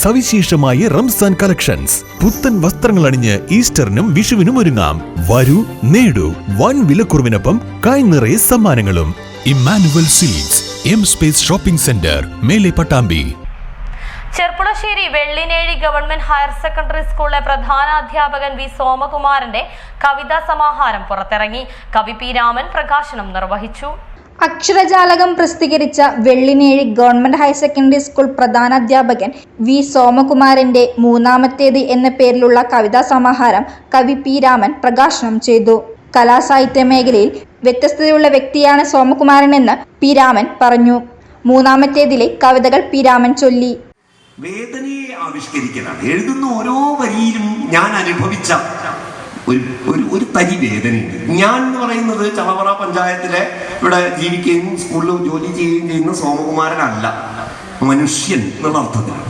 സവിശേഷമായ റംസാൻ കളക്ഷൻസ്. പുത്തൻ വസ്ത്രങ്ങൾ അണിഞ്ഞ് ഈസ്റ്ററിനും വിഷുവിനും ഒരുങ്ങാം. വരൂ, നേടൂ വൻ വിലക്കുറവിനൊപ്പം കൈ നിറയെ സമ്മാനങ്ങളും. Emmanuel Silks, M space shopping centre, മേലെ Pattambi. Cherpulassery Vellinezhi government higher secondary സ്കൂളിലെ പ്രധാനാധ്യാപകൻ വി സോമകുമാരന്റെ കവിതാ സമാഹാരം പുറത്തിറങ്ങി. കവി പി രാമൻ പ്രകാശനം നിർവഹിച്ചു. അക്ഷരജാലകം പ്രസിദ്ധീകരിച്ച Vellinezhi government higher secondary school പ്രധാനാധ്യാപകൻ വി സോമകുമാരന്റെ മൂന്നാമത്തേത് എന്ന പേരിലുള്ള കവിതാ സമാഹാരം കവി പി രാമൻ പ്രകാശനം ചെയ്തു. കലാസാഹിത്യ മേഖലയിൽ വ്യത്യസ്തതയുള്ള വ്യക്തിയാണ് സോമകുമാരനെന്ന് പി രാമൻ പറഞ്ഞു. മൂന്നാമത്തേതിലെ കവിതകൾ പി രാമൻ ചൊല്ലി. വേദനയെ ആവിഷ്കരിക്കലാണ്. എഴുതുന്ന ഓരോ വരിയിലും ഞാൻ അനുഭവിച്ച ഒരു തരി വേദനയുണ്ട്. ഞാൻ എന്ന് പറയുന്നത് ചളവറ പഞ്ചായത്തിലെ ഇവിടെ ജീവിക്കുകയും സ്കൂളിൽ ജോലി ചെയ്യുകയും ചെയ്യുന്ന സോമകുമാരനല്ല, മനുഷ്യൻ എന്നുള്ള അർത്ഥത്തിലാണ്.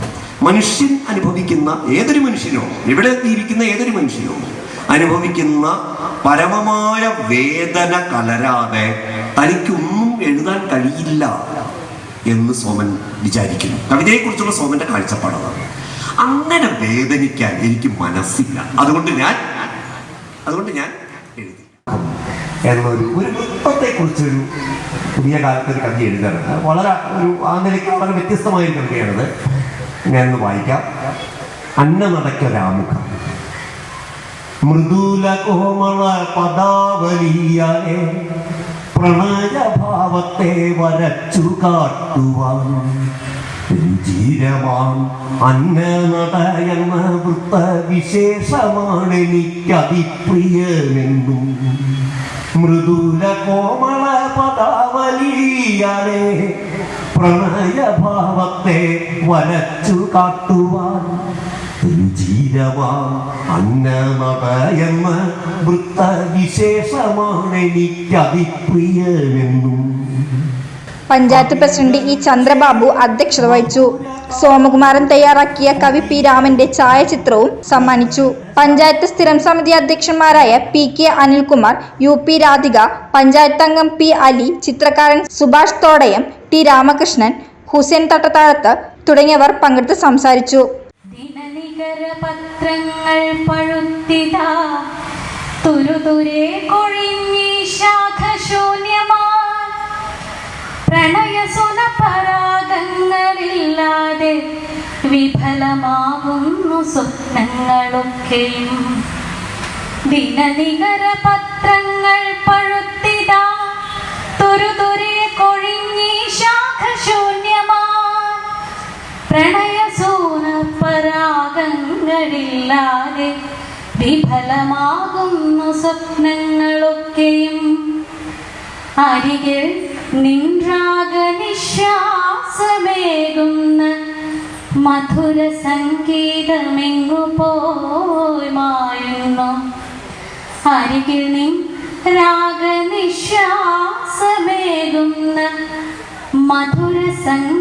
മനുഷ്യൻ അനുഭവിക്കുന്ന ഏതൊരു മനുഷ്യനോ, ഇവിടെ ജീവിക്കുന്ന ഏതൊരു മനുഷ്യനോ അനുഭവിക്കുന്ന പരമമായ വേദന കലരാതെ തനിക്കൊന്നും എഴുതാൻ കഴിയില്ല എന്ന് സോമൻ വിചാരിക്കുന്നു. കവിതയെക്കുറിച്ചുള്ള സോമന്റെ കാഴ്ചപ്പാടാണ്. അങ്ങനെ വേദനിക്കാൻ എനിക്ക് മനസ്സില്ല. അതുകൊണ്ട് ഞാൻ എഴുതി എന്നൊരു വൃത്തത്തെക്കുറിച്ചൊരു പുതിയ കാലത്ത് ഒരു കവി എഴുതാറുണ്ട്. വളരെ ആ നിലയ്ക്ക് വളരെ വ്യത്യസ്തമായ ഒരു കവിതയാണത്. ഞാനൊന്ന് വായിക്കാം. അന്നനടയ്ക്കൊരാമുഖം. മൃദുല കോമള പദാവലിയാലെ പ്രണയഭാവത്തെ വരച്ചു കാട്ടുവാൻ രുചിരമാം അന്നനടയെന്ന വൃത്തവിശേഷമാണ് എനിക്കതിപ്രിയമെന്നും. മൃദുല കോമള പദാവലിയാലെ പ്രണയഭാവത്തെ വരച്ചു കാട്ടുവാൻ രുചിരമാം അന്നനടയെന്ന വൃത്തവിശേഷമാണ് എനിക്കതിപ്രിയമെന്നും. പഞ്ചായത്ത് പ്രസിഡന്റ് ഇ ചന്ദ്രബാബു അധ്യക്ഷത വഹിച്ചു. സോമകുമാരൻ തയ്യാറാക്കിയ കവി പി രാമന്റെ ഛായാചിത്രവും സമ്മാനിച്ചു. പഞ്ചായത്ത് സ്ഥിരം സമിതി അധ്യക്ഷന്മാരായ P K Anilkumar, U P Radhika, panchayat അംഗം പി അലി, ചിത്രകാരൻ സുഭാഷ് തോടയം, ടി രാമകൃഷ്ണൻ, ഹുസൈൻ തട്ടത്താഴത്ത് തുടങ്ങിയവർ പങ്കെടുത്ത് സംസാരിച്ചു. പത്രങ്ങൾ പഴുത്തിതാ തുരുതുരെ കൊഴിഞ്ഞി ശാഖശൂന്യമാ പ്രണയസുന പരാഗങ്ങളില്ലാതെ വിഫലമാകുന്നു സ്വപ്നങ്ങളൊക്കെയും. ദിനനികര പത്രങ്ങൾ പഴുത്തിതാ തുരുതുരെ കൊഴിഞ്ഞി ശാഖശൂന്യമാ പ്രണയസൂന പരാഗങ്ങളില്ലാതെ വിഫലമാകുന്നു സ്വപ്നങ്ങളൊക്കെയും. അരികിൽ നിൻരാഗനിശ്വാസമേകുന്ന മധുര സംഗീതമെങ്ങു പോയി മായുന്നു. അരികിൽ നിൻ രാഗനിശ്വാസമേകുന്ന മധുര സംഗീതം